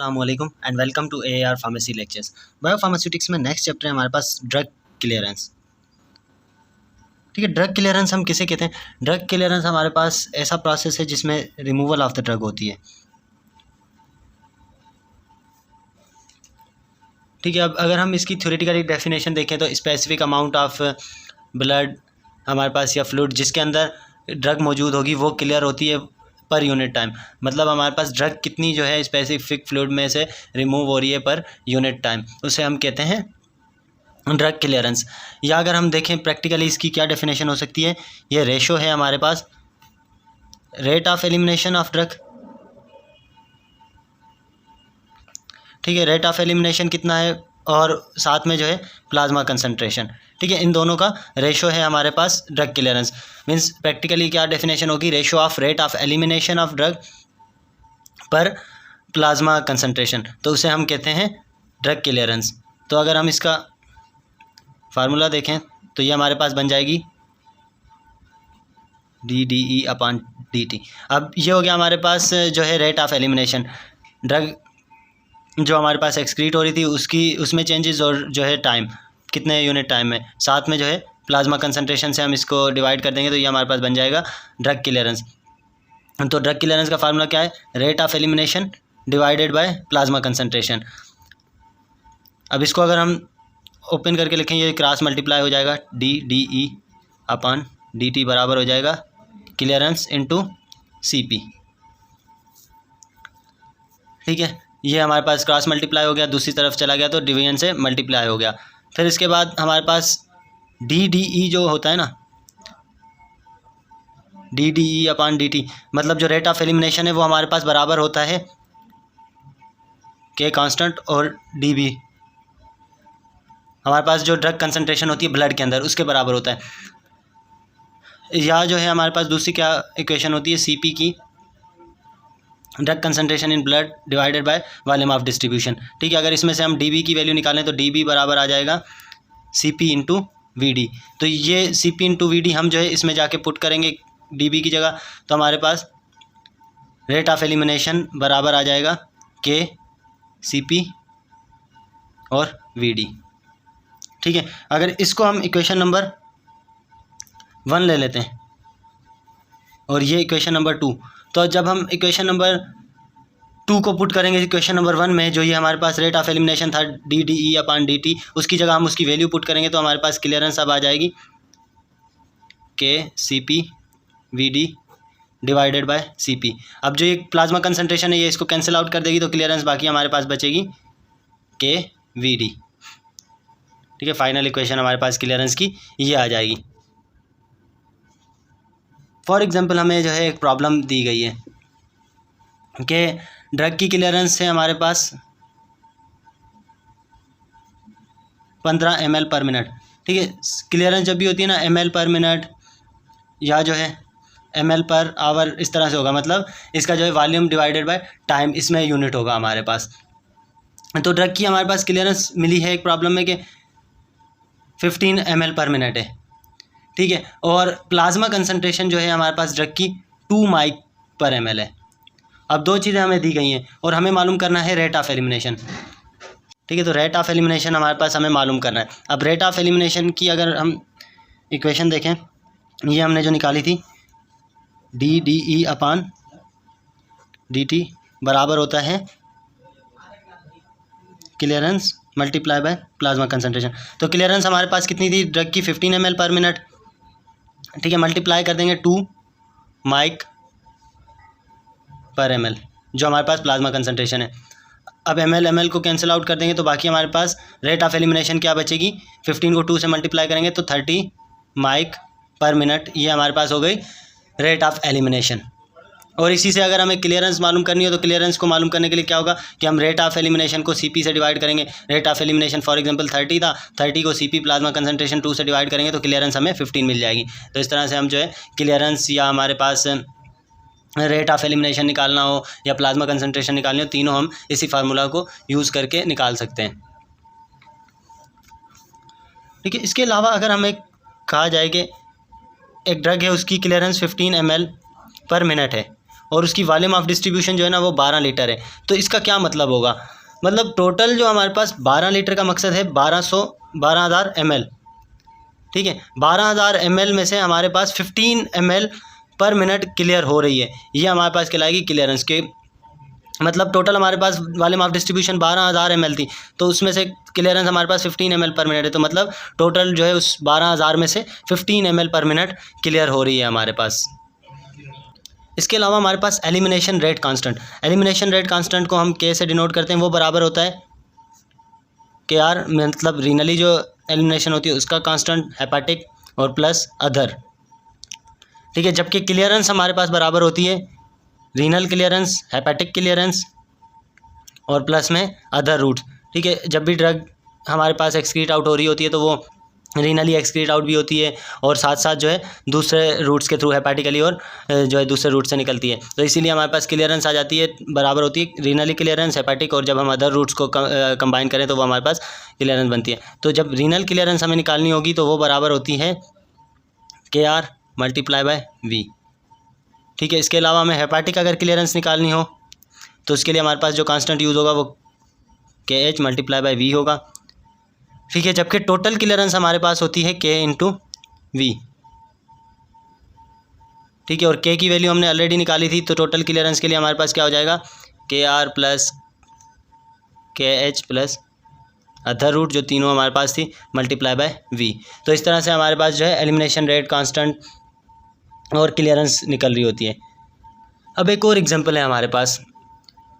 अस्सलामुअलैकुम and welcome to AAR pharmacy lectures. Biopharmaceutics में next chapter है हमारे पास ड्रग क्लियरेंस। ठीक है, ड्रग क्लियरेंस हम किसे कहते हैं? ड्रग क्लियरेंस हमारे पास ऐसा प्रोसेस है जिसमें रिमूवल ऑफ द ड्रग होती है। ठीक है, अब अगर हम इसकी थ्योरेटिकली डेफिनेशन देखें तो स्पेसिफिक अमाउंट ऑफ ब्लड हमारे पास या फ्लूइड जिसके अंदर ड्रग मौजूद होगी वो क्लियर होती है पर यूनिट टाइम। मतलब हमारे पास ड्रग कितनी जो है स्पेसिफिक फ्लूइड में से रिमूव हो रही है पर यूनिट टाइम, उसे हम कहते हैं ड्रग क्लियरेंस। या अगर हम देखें प्रैक्टिकली इसकी क्या डेफिनेशन हो सकती है, ये रेशो है हमारे पास rate of elimination of drug. ठीक है, रेट ऑफ एलिमिनेशन कितना है और साथ में जो है प्लाज्मा कंसंट्रेशन। ठीक है, इन दोनों का रेशो है हमारे पास ड्रग क्लियरेंस। मींस प्रैक्टिकली क्या डेफिनेशन होगी, ratio of rate of elimination of drug पर प्लाज्मा कंसंट्रेशन, तो उसे हम कहते हैं ड्रग क्लियरेंस। तो अगर हम इसका फार्मूला देखें तो ये हमारे पास बन जाएगी DDE/dt। अब ये हो गया हमारे पास जो है रेट ऑफ एलिमिनेशन, ड्रग जो हमारे पास एक्सक्रीट हो रही थी उसमें चेंजेस और जो है टाइम कितने यूनिट टाइम में, साथ में जो है प्लाज्मा कंसंट्रेशन से हम इसको डिवाइड कर देंगे तो ये हमारे पास बन जाएगा ड्रग क्लियरेंस। तो ड्रग क्लियरेंस का फार्मूला क्या है, rate of elimination divided by plasma concentration. अब इसको अगर हम ओपन करके लिखें ये क्रॉस मल्टीप्लाई हो जाएगा, DDE/dt बराबर हो जाएगा क्लियरेंस इंटू CP। ठीक है, ये हमारे पास क्रॉस मल्टीप्लाई हो गया, दूसरी तरफ चला गया तो डिवीजन से मल्टीप्लाई हो गया। फिर इसके बाद हमारे पास DDE जो होता है ना, DDE/dt मतलब जो रेट ऑफ एलिमिनेशन है वो हमारे पास बराबर होता है K कांस्टेंट और DB हमारे पास जो ड्रग कंसंट्रेशन होती है ब्लड के अंदर उसके बराबर होता है। या जो है हमारे पास दूसरी क्या इक्वेशन होती है, CP की, drug concentration in blood divided by volume of distribution. ठीक है, अगर इसमें से हम DB की वैल्यू निकालें तो DB बराबर आ जाएगा CP इंटू VD। तो ये CP इंटू VD हम जो है इसमें जाके पुट करेंगे DB की जगह, तो हमारे पास रेट ऑफ एलिमिनेशन बराबर आ जाएगा K CP और VD। ठीक है, अगर इसको हम इक्वेशन नंबर 1 ले लेते हैं और ये इक्वेशन नंबर 2, तो जब हम इक्वेशन नंबर 2 को पुट करेंगे इक्वेशन नंबर 1 में, जो ये हमारे पास रेट ऑफ एलिमिनेशन था DDE/dt, उसकी जगह हम उसकी वैल्यू पुट करेंगे तो हमारे पास क्लियरेंस अब आ जाएगी K CP VD divided by CP। अब जो ये प्लाज्मा कंसंट्रेशन है ये इसको कैंसिल आउट कर देगी तो क्लियरेंस बाकी हमारे पास बचेगी K VD। ठीक है, फाइनल इक्वेशन हमारे पास क्लियरेंस की ये आ जाएगी। फॉर एग्जांपल हमें जो है एक प्रॉब्लम दी गई है कि ड्रग की क्लियरेंस है हमारे पास 15 ml पर मिनट। ठीक है, क्लियरेंस जब भी होती है ना ml पर मिनट या जो है ml पर आवर, इस तरह से होगा, मतलब इसका जो है वॉल्यूम डिवाइडेड बाय टाइम, इसमें यूनिट होगा हमारे पास। तो ड्रग की हमारे पास क्लियरेंस मिली है एक प्रॉब्लम में कि 15 ml पर मिनट है। ठीक है, और प्लाज्मा कंसंट्रेशन जो है हमारे पास ड्रग की 2 माइक पर ml है। अब दो चीज़ें हमें दी गई हैं और हमें मालूम करना है रेट ऑफ एलिमिनेशन। ठीक है, तो रेट ऑफ एलिमिनेशन हमारे पास हमें मालूम करना है। अब रेट ऑफ एलिमिनेशन की अगर हम इक्वेशन देखें, ये हमने जो निकाली थी DDE/dt बराबर होता है clearance multiply by plasma concentration. तो क्लियरेंस हमारे पास कितनी थी ड्रग की, 15 ml पर मिनट। ठीक है, मल्टीप्लाई कर देंगे 2 माइक पर ml जो हमारे पास प्लाज्मा कंसंट्रेशन है। अब ml को कैंसिल आउट कर देंगे तो बाकी हमारे पास रेट ऑफ एलिमिनेशन क्या बचेगी, 15 को 2 से मल्टीप्लाई करेंगे तो 30 माइक पर मिनट, ये हमारे पास हो गई रेट ऑफ एलिमिनेशन। और इसी से अगर हमें क्लियरेंस मालूम करनी हो तो क्लियरेंस को मालूम करने के लिए क्या होगा कि हम रेट ऑफ एलिमिनेशन को CP से डिवाइड करेंगे। Rate of elimination for example 30 था, 30 को CP प्लाज्मा कंसंट्रेशन 2 से डिवाइड करेंगे तो क्लियरेंस हमें 15 मिल जाएगी। तो इस तरह से हम जो है क्लियरेंस या हमारे पास रेट ऑफ एलिमिनेशन निकालना हो या प्लाज्मा कंसंट्रेशन निकालनी हो, तीनों हम इसी फार्मूला को यूज़ करके निकाल सकते हैं। ठीक है, इसके अलावा अगर हमें कहा जाए कि एक ड्रग है उसकी क्लियरेंस 15 ml पर मिनट है और उसकी वॉल्यूम ऑफ डिस्ट्रीब्यूशन जो है ना वो 12 लीटर है। तो इसका क्या मतलब होगा, मतलब टोटल जो हमारे पास 12 लीटर का मकसद है 12,000 ml, ठीक है। 12,000 ml में से हमारे पास 15 ml पर मिनट क्लियर हो रही है, ये हमारे पास कहलाएगी क्लियरेंस के, मतलब टोटल हमारे पास वॉल्यूम ऑफ डिस्ट्रीब्यूशन 12,000 ml थी, तो उसमें से क्लियरेंस हमारे पास 15 ml पर मिनट है, तो मतलब टोटल जो है उस 12,000 में से 15 ml पर मिनट क्लियर हो रही है हमारे पास। इसके अलावा हमारे पास elimination rate constant, elimination rate constant को हम के से डिनोट करते हैं, वो बराबर होता है के आर, मतलब रीनली जो एलिमिनेशन होती है उसका कांस्टेंट, हेपाटिक और प्लस अदर, ठीक है। जबकि क्लियरेंस हमारे पास बराबर होती है रीनल क्लियरेंस, हेपाटिक क्लियरेंस और प्लस में अदर रूट्स, ठीक है। जब भी ड्रग हमारे पास एक्सक्रीट आउट हो रही होती है तो वो रीनली एक्सक्रीट आउट भी होती है और साथ साथ जो है दूसरे रूट्स के थ्रू हेपाटिकली और जो है दूसरे रूट से निकलती है, तो इसीलिए हमारे पास क्लियरेंस आ जाती है बराबर होती है रीनली क्लियरेंस, हेपाटिक, और जब हम अदर रूट्स को कंबाइन करें तो वो हमारे पास क्लियरेंस बनती है। तो जब रीनल क्लियरेंस हमें निकालनी होगी तो वो बराबर होती है के आर मल्टीप्लाई बाय वी, ठीक है। इसके अलावा हमें हेपाटिक अगर क्लियरेंस निकालनी हो तो उसके लिए हमारे पास जो कांस्टेंट यूज़ होगा वो के एच मल्टीप्लाई बाय वी होगा, ठीक है। जबकि टोटल क्लियरेंस हमारे पास होती है के इंटू वी, ठीक है। और के की वैल्यू हमने ऑलरेडी निकाली थी, तो टोटल क्लियरेंस के लिए हमारे पास क्या हो जाएगा, के आर प्लस के एच प्लस अदर रूट जो तीनों हमारे पास थी मल्टीप्लाई बाय वी। तो इस तरह से हमारे पास जो है एलिमिनेशन रेट कांस्टेंट और क्लियरेंस निकल रही होती है। अब एक और एग्जांपल है हमारे पास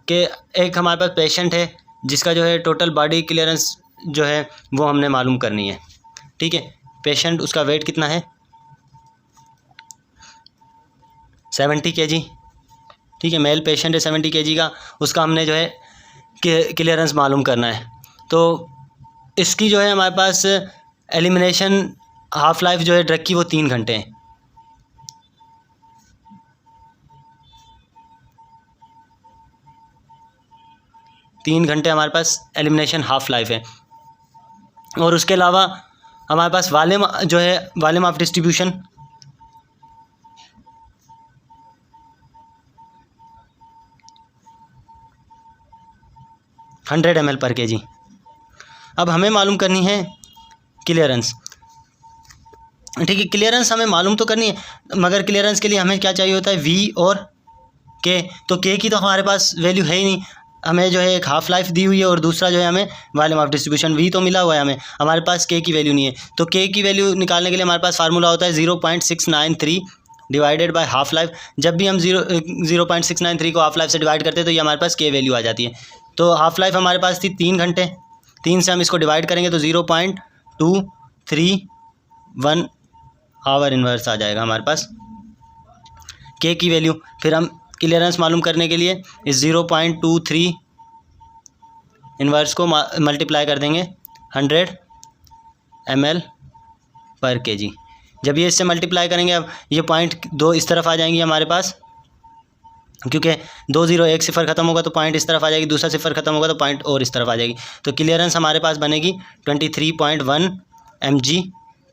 कि एक हमारे पास पेशेंट है जिसका जो है टोटल बॉडी क्लियरेंस जो है वो हमने मालूम करनी है, ठीक है। पेशेंट, उसका वेट कितना है 70 kg, ठीक है। मेल पेशेंट है 70 kg का, उसका हमने जो है क्लियरेंस मालूम करना है। तो इसकी जो है हमारे पास एलिमिनेशन हाफ लाइफ जो है ड्रग की वो 3 घंटे है, हमारे पास एलिमिनेशन हाफ लाइफ है। और उसके अलावा हमारे पास वॉल्यूम जो है वॉल्यूम ऑफ डिस्ट्रीब्यूशन 100 ml पर kg। अब हमें मालूम करनी है क्लियरेंस, ठीक है। क्लियरेंस हमें मालूम तो करनी है, मगर क्लियरेंस के लिए हमें क्या चाहिए होता है वी और के, तो के की तो हमारे पास वैल्यू है ही नहीं, हमें जो है एक हाफ लाइफ दी हुई है और दूसरा जो है हमें वॉल्यूम ऑफ डिस्ट्रीब्यूशन वी तो मिला हुआ है, हमारे पास के की वैल्यू नहीं है। तो के की वैल्यू निकालने के लिए हमारे पास फार्मूला होता है 0.693 डिवाइडेड बाय हाफ लाइफ। जब भी हम 0.693 को हाफ लाइफ से डिवाइड करते हैं तो ये हमारे पास के वैल्यू आ जाती है। तो हाफ लाइफ हमारे पास थी 3 घंटे, 3 से हम इसको डिवाइड करेंगे तो 0.231 आवर इन्वर्स आ जाएगा हमारे पास के की वैल्यू। फिर हम क्लियरेंस मालूम करने के लिए इस 0.23 इन्वर्स को मल्टीप्लाई कर देंगे 100 ml पर kg। जब ये इससे मल्टीप्लाई करेंगे, अब ये पॉइंट 2 इस तरफ आ जाएंगी हमारे पास, क्योंकि 2 0 एक सिफर खत्म होगा तो पॉइंट इस तरफ आ जाएगी, दूसरा सिफर खत्म होगा तो पॉइंट और इस तरफ आ जाएगी। तो क्लियरेंस हमारे पास बनेगी 23.1 mg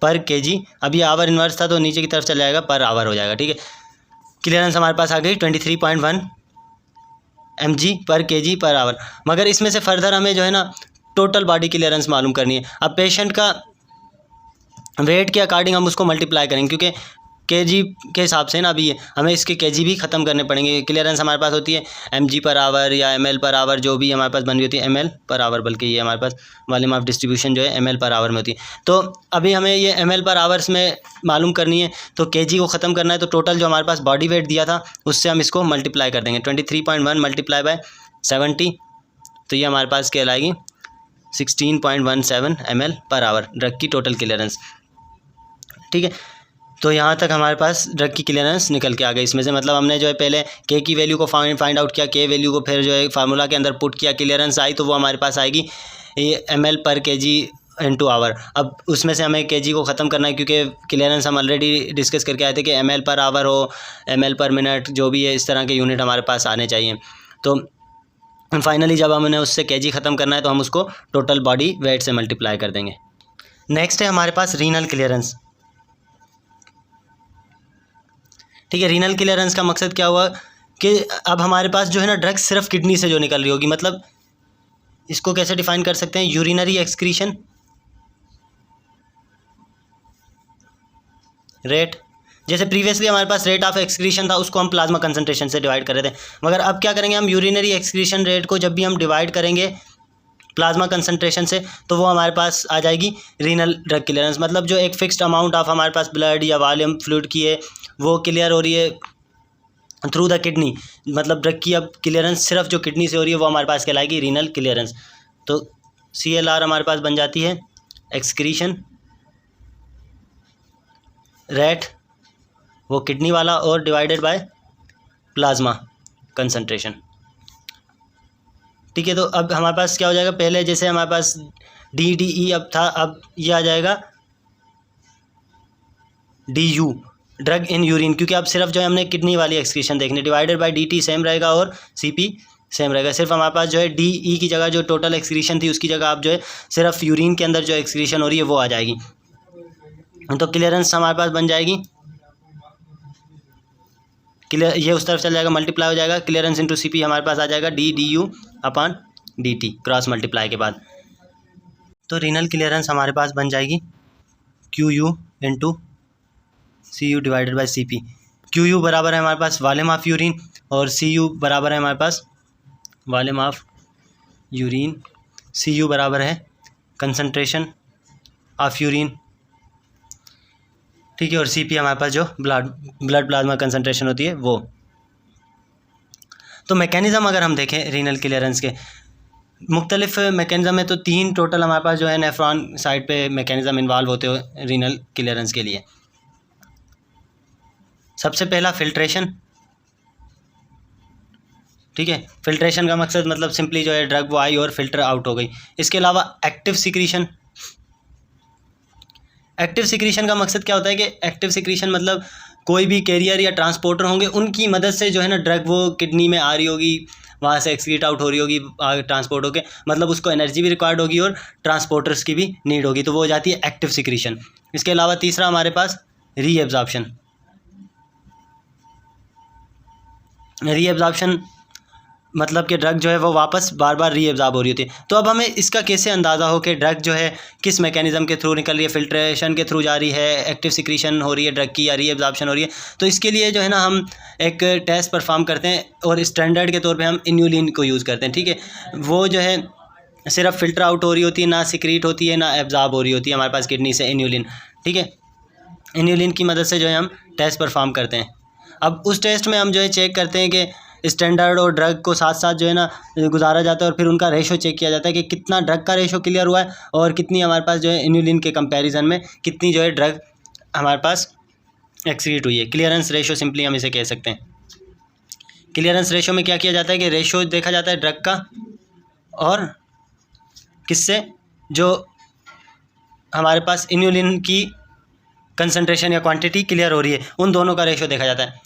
पर kg। अब ये आवर इन्वर्स था तो नीचे की तरफ चला जाएगा, पर आवर हो जाएगा, ठीक है। क्लियरेंस हमारे पास आ गई 23.1 mg पर kg पर आवर। मगर इसमें से फर्दर हमें जो है ना टोटल बॉडी क्लियरेंस मालूम करनी है। अब पेशेंट का वेट के अकॉर्डिंग हम उसको मल्टीप्लाई करेंगे, क्योंकि kg के हिसाब से ना अभी हमें इसके kg भी ख़त्म करने पड़ेंगे। क्लियरेंस हमारे पास होती है mg पर आवर या ml पर आवर, जो भी हमारे पास बन रही होती है ml पर आवर, बल्कि ये हमारे पास वॉल्यूम ऑफ डिस्ट्रीब्यूशन जो है ml पर आवर में होती है। तो अभी हमें ये ml पर आवर्स में मालूम करनी है, तो kg को ख़त्म करना है। तो टोटल जो हमारे पास बॉडी वेट दिया था उससे हम इसको मल्टीप्लाई कर देंगे 23.1 मल्टीप्लाई बाय 70, तो ये हमारे पास कहलाएगी 16.17 ml पर आवर ड्रग की टोटल क्लियरेंस, ठीक है। तो यहाँ तक हमारे पास ड्रग की क्लियरेंस निकल के आ गई इसमें से, मतलब हमने जो है पहले के की वैल्यू को फाइंड आउट किया, के वैल्यू को फिर जो है फार्मूला के अंदर पुट किया, क्लियरेंस आई तो वो हमारे पास आएगी ये ml पर kg इंटू आवर। अब उसमें से हमें kg को ख़त्म करना है, क्योंकि क्लियरेंस हम ऑलरेडी डिस्कस करके आए थे कि ml पर आवर हो, ml पर मिनट, जो भी है इस तरह के यूनिट हमारे पास आने चाहिए। तो फाइनली जब हमने उससे kg ख़त्म करना है तो हम उसको टोटल बॉडी वेट से मल्टीप्लाई कर देंगे। नेक्स्ट है हमारे पास रीनल क्लियरेंस, ठीक है। रीनल क्लियरेंस का मकसद क्या हुआ कि अब हमारे पास जो है ना ड्रग सिर्फ किडनी से जो निकल रही होगी, मतलब इसको कैसे डिफाइन कर सकते हैं, यूरिनरी एक्सक्रीशन रेट। जैसे प्रीवियसली हमारे पास रेट ऑफ एक्सक्रीशन था, उसको हम प्लाज्मा कंसंट्रेशन से डिवाइड कर रहे थे, मगर अब क्या करेंगे हम, यूरिनरी एक्सक्रीशन रेट को जब भी हम डिवाइड करेंगे प्लाज्मा कंसंट्रेशन से तो वो हमारे पास आ जाएगी रीनल ड्रग क्लियरेंस। मतलब जो एक फिक्स्ड अमाउंट ऑफ हमारे पास ब्लड या वॉल्यूम फ्लूइड की है वो क्लियर हो रही है थ्रू द किडनी, मतलब ड्रग की अब क्लियरेंस सिर्फ जो किडनी से हो रही है वो हमारे पास कहलाएगी रीनल क्लियरेंस। तो CLR हमारे पास बन जाती है एक्सक्रीशन रेट, वो किडनी वाला, और डिवाइडेड बाय प्लाज्मा कंसंट्रेशन। ठीक है, तो अब हमारे पास क्या हो जाएगा, पहले जैसे हमारे पास DDE अब था, अब ये आ जाएगा DU ड्रग इन यूरिन, क्योंकि अब सिर्फ जो है हमने किडनी वाली एक्सक्रीशन देखनी, डिवाइडेड बाय DT सेम रहेगा और CP सेम रहेगा। सिर्फ हमारे पास जो है DE की जगह जो टोटल एक्सक्रीशन थी उसकी जगह आप जो है सिर्फ यूरिन के अंदर जो एक्सक्रीशन हो रही है वो आ जाएगी। तो क्लियरेंस हमारे पास बन जाएगी, क्लियर ये उस तरफ चल जाएगा, मल्टीप्लाई हो जाएगा, क्लियरेंस इंटू CP हमारे पास आ जाएगा DDU/DT क्रॉस मल्टीप्लाई के बाद। तो रीनल क्लियरेंस हमारे पास बन जाएगी QU into CU divided by CP। QU बराबर है हमारे पास वॉल्यूम ऑफ यूरिन और CU बराबर है हमारे पास वॉल्यूम ऑफ यूरिन, CU बराबर है कंसंट्रेशन ऑफ यूरिन। ठीक है, और CP हमारे पास जो ब्लड प्लाज्मा कंसंट्रेशन होती है वो। तो मैकेनिज़्म अगर हम देखें रीनल क्लियरेंस के मुख्तलिफ मैकेनिज़्म है, तो 3 टोटल हमारे पास जो है नेफ्रॉन साइड पे मैकेनिज़्म इन्वॉल्व होते हो रीनल क्लियरेंस के लिए। सबसे पहला फिल्ट्रेशन। ठीक है, फिल्ट्रेशन का मकसद मतलब सिंपली जो है ड्रग वो आई और फिल्टर आउट हो गई। इसके अलावा एक्टिव सिक्रीशन। एक्टिव सिक्रीशन का मकसद क्या होता है कि एक्टिव सिक्रीशन मतलब कोई भी कैरियर या ट्रांसपोर्टर होंगे उनकी मदद से जो है ना ड्रग वो किडनी में आ रही होगी, वहाँ से एक्सक्रीट आउट हो रही होगी ट्रांसपोर्ट होके, मतलब उसको एनर्जी भी रिक्वायर्ड होगी और ट्रांसपोर्टर्स की भी नीड होगी, तो वो हो जाती है एक्टिव सिक्रीशन। इसके अलावा तीसरा हमारे पास रीएब्जॉर्प्शन। रीएब्जॉर्प्शन मतलब कि ड्रग जो है वो वापस बार बार रीएब्जॉर्ब हो रही होती है। तो अब हमें इसका कैसे अंदाज़ा हो कि ड्रग जो है किस मैकेनिज़्म के थ्रू निकल रही है, फिल्ट्रेशन के थ्रू जा रही है, एक्टिव सिक्रीशन हो रही है ड्रग की, या रीएब्जॉर्प्शन हो रही है। तो इसके लिए जो है ना हम एक टेस्ट परफॉर्म करते हैं और स्टैंडर्ड के तौर पे हम इन्यूलिन को यूज़ करते हैं। ठीक है, वो जो है सिर्फ फ़िल्टर आउट हो रही होती है, ना सिक्रीट होती है, ना एब्जॉर्ब हो रही होती है हमारे पास किडनी से इन्यूलिन। ठीक है, इन्यूलिन की मदद से जो है हम टेस्ट परफॉर्म करते हैं। अब उस टेस्ट में हम जो है चेक करते हैं कि स्टैंडर्ड और ड्रग को साथ साथ जो है ना गुजारा जाता है और फिर उनका रेशो चेक किया जाता है कि कितना ड्रग का रेशो क्लियर हुआ है और कितनी हमारे पास जो है इन्यूलिन के कंपैरिजन में कितनी जो है ड्रग हमारे पास एक्सक्रीट हुई है। क्लियरेंस रेशो सिंपली हम इसे कह सकते हैं। क्लियरेंस रेशो में क्या किया जाता है कि रेशो देखा जाता है ड्रग का और किससे, जो हमारे पास इन्यूलिन की कंसंट्रेशन या क्वांटिटी क्लियर हो रही है, उन दोनों का रेशो देखा जाता है।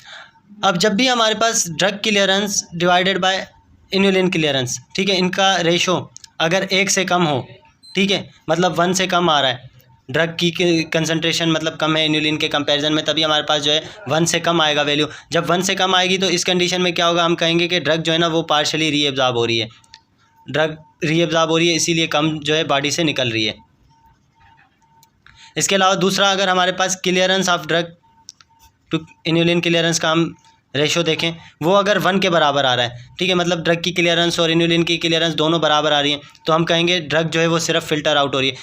अब जब भी हमारे पास drug clearance divided by inulin clearance, ठीक है, इनका रेशो अगर 1 से कम हो, ठीक है, मतलब 1 से कम आ रहा है, ड्रग की कंसंट्रेशन मतलब कम है इन्यूलिन के कंपैरिजन में, तभी हमारे पास जो है 1 से कम आएगा वैल्यू। जब 1 से कम आएगी तो इस कंडीशन में क्या होगा, हम कहेंगे कि ड्रग जो है ना वो पार्शली रीएब्जॉर्ब हो रही है, ड्रग रीएब्जॉर्ब हो रही है, इसीलिए कम जो है बॉडी से निकल रही है। इसके अलावा दूसरा, अगर हमारे पास clearance of drug to inulin clearance का हम रेशो देखें, वो अगर 1 के बराबर आ रहा है, ठीक है, मतलब ड्रग की क्लियरेंस और इन्यूलिन की क्लियरेंस दोनों बराबर आ रही हैं, तो हम कहेंगे ड्रग जो है वो सिर्फ फ़िल्टर आउट हो रही है,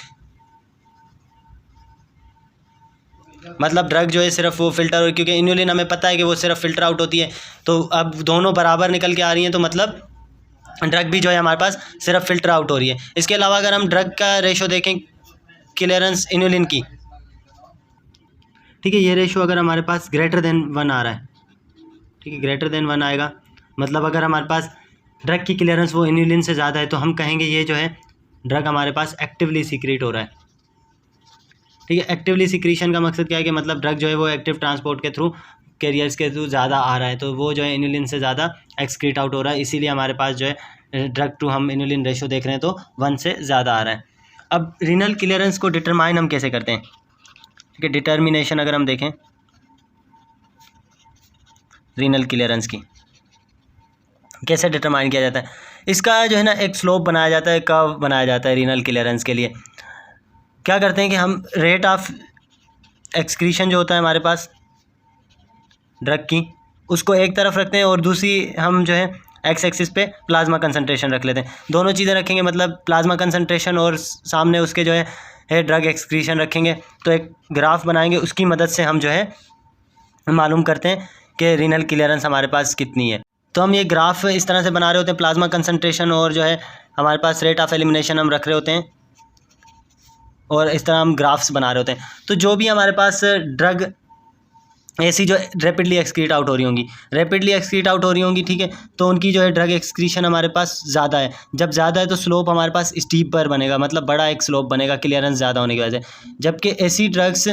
मतलब ड्रग जो है सिर्फ वो फ़िल्टर हो, क्योंकि इन्यूलिन हमें पता है कि वो सिर्फ फ़िल्टर आउट होती है, तो अब दोनों बराबर निकल के आ रही हैं, तो मतलब ड्रग भी जो है हमारे पास सिर्फ फ़िल्टर आउट हो रही है। इसके अलावा अगर हम ड्रग का रेशो देखें क्लियरेंस इन्यूलिन की, ठीक है, ये रेशो अगर हमारे पास ग्रेटर देन 1 आ रहा है, ठीक है, ग्रेटर देन 1 आएगा, मतलब अगर हमारे पास ड्रग की क्लियरेंस वो इन्यूलिन से ज़्यादा है, तो हम कहेंगे ये जो है ड्रग हमारे पास एक्टिवली सीक्रेट हो रहा है। ठीक है, एक्टिवली सीक्रेशन का मकसद क्या है कि मतलब ड्रग जो है वो एक्टिव ट्रांसपोर्ट के थ्रू, कैरियर्स के थ्रू ज़्यादा आ रहा है, तो वो जो है इन्यूलिन से ज़्यादा एक्सक्रीट आउट हो रहा है, इसीलिए हमारे पास जो है ड्रग टू हम इन्यूलिन रेशो देख रहे हैं तो 1 से ज़्यादा आ रहा है। अब रीनल क्लियरेंस को डिटरमाइन हम कैसे करते हैं, ठीक है, डिटर्मिनेशन अगर हम देखें रीनल क्लियरेंस की, कैसे डिटरमाइन किया जाता है? इसका जो है ना एक स्लोप बनाया जाता है, कर्व बनाया जाता है रीनल क्लियरेंस के लिए। क्या करते हैं कि हम रेट ऑफ एक्सक्रीशन जो होता है हमारे पास ड्रग की, उसको एक तरफ रखते हैं और दूसरी हम जो है एक्स एक्सिस पे प्लाज्मा कंसंट्रेशन रख लेते हैं। दोनों चीज़ें रखेंगे, मतलब प्लाज्मा कंसंट्रेशन और सामने उसके जो है ड्रग एक्सक्रीशन रखेंगे, तो एक ग्राफ बनाएंगे, उसकी मदद से हम जो है मालूम करते हैं कि रीनल क्लियरेंस हमारे पास कितनी है। तो हम ये ग्राफ इस तरह से बना रहे होते हैं, प्लाज्मा कंसंट्रेशन और जो है हमारे पास रेट ऑफ एलिमिनेशन हम रख रहे होते हैं और इस तरह हम ग्राफ्स बना रहे होते हैं। तो जो भी हमारे पास ड्रग ऐसी जो रैपिडली एक्सक्रीट आउट हो रही होंगी, ठीक है, तो उनकी जो है ड्रग एक्सक्रीशन हमारे पास ज़्यादा है। जब ज़्यादा है तो स्लोप हमारे पास स्टीप पर बनेगा, मतलब बड़ा एक स्लोप बनेगा क्लियरेंस ज़्यादा होने की वजह से। जबकि ऐसी ड्रग्स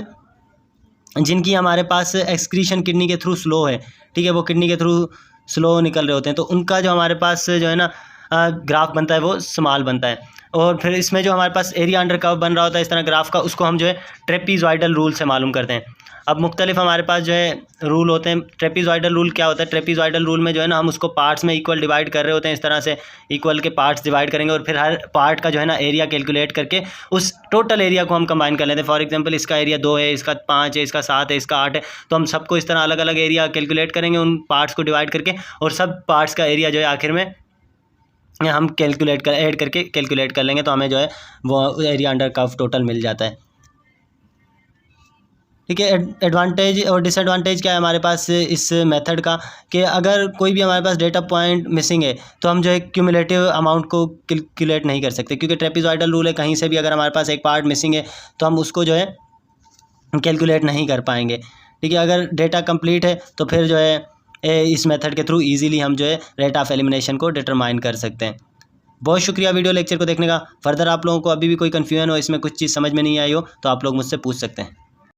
जिनकी हमारे पास एक्सक्रीशन किडनी के थ्रू स्लो है, ठीक है, वो किडनी के थ्रू स्लो निकल रहे होते हैं, तो उनका जो हमारे पास जो है ना ग्राफ बनता है वो स्मॉल बनता है। और फिर इसमें जो हमारे पास एरिया अंडर कर्व बन रहा होता है इस तरह ग्राफ का, उसको हम जो है ट्रेपीजॉइडल रूल से मालूम करते हैं। अब मुख्तलिफ हमारे पास जो है रूल होते हैं। ट्रेपीजॉइडल रूल क्या होता है? ट्रेपीजॉइडल रूल में जो है ना हम उसको पार्ट्स में इक्वल डिवाइड कर रहे होते हैं, इस तरह से इक्वल के पार्ट्स डिवाइड करेंगे और फिर हर पार्ट का जो है ना एरिया कैलकुलेट करके उस टोटल एरिया को हम कंबाइन कर लेते हैं। फॉर एग्जांपल इसका एरिया 2 है, इसका 5 है, इसका 7 है, इसका 8 है, तो हम सबको इस तरह अलग अलग एरिया कैलकुलेट करेंगे उन पार्ट्स को डिवाइड करके, और सब पार्ट्स का एरिया जो है आखिर में हम ऐड करके कैलकुलेट कर लेंगे, तो हमें जो है वो एरिया अंडर कर्व टोटल मिल जाता है। ठीक है, एडवांटेज और डिसएडवांटेज क्या है हमारे पास इस मेथड का, कि अगर कोई भी हमारे पास डेटा पॉइंट मिसिंग है तो हम जो है क्यूमुलेटिव अमाउंट को कैलकुलेट नहीं कर सकते, क्योंकि ट्रेपीजॉइडल रूल है, कहीं से भी अगर हमारे पास एक पार्ट मिसिंग है तो हम उसको जो है कैलकुलेट नहीं कर पाएंगे। ठीक है, अगर डेटा कंप्लीट है तो फिर जो है इस मेथड के थ्रू इजीली हम जो है रेट ऑफ एलिमिनेशन को डिटरमाइन कर सकते हैं। बहुत शुक्रिया वीडियो लेक्चर को देखने का। फर्दर आप लोगों को अभी भी कोई कन्फ्यूजन हो, इसमें कुछ चीज़ समझ में नहीं आई हो, तो आप लोग मुझसे पूछ सकते हैं।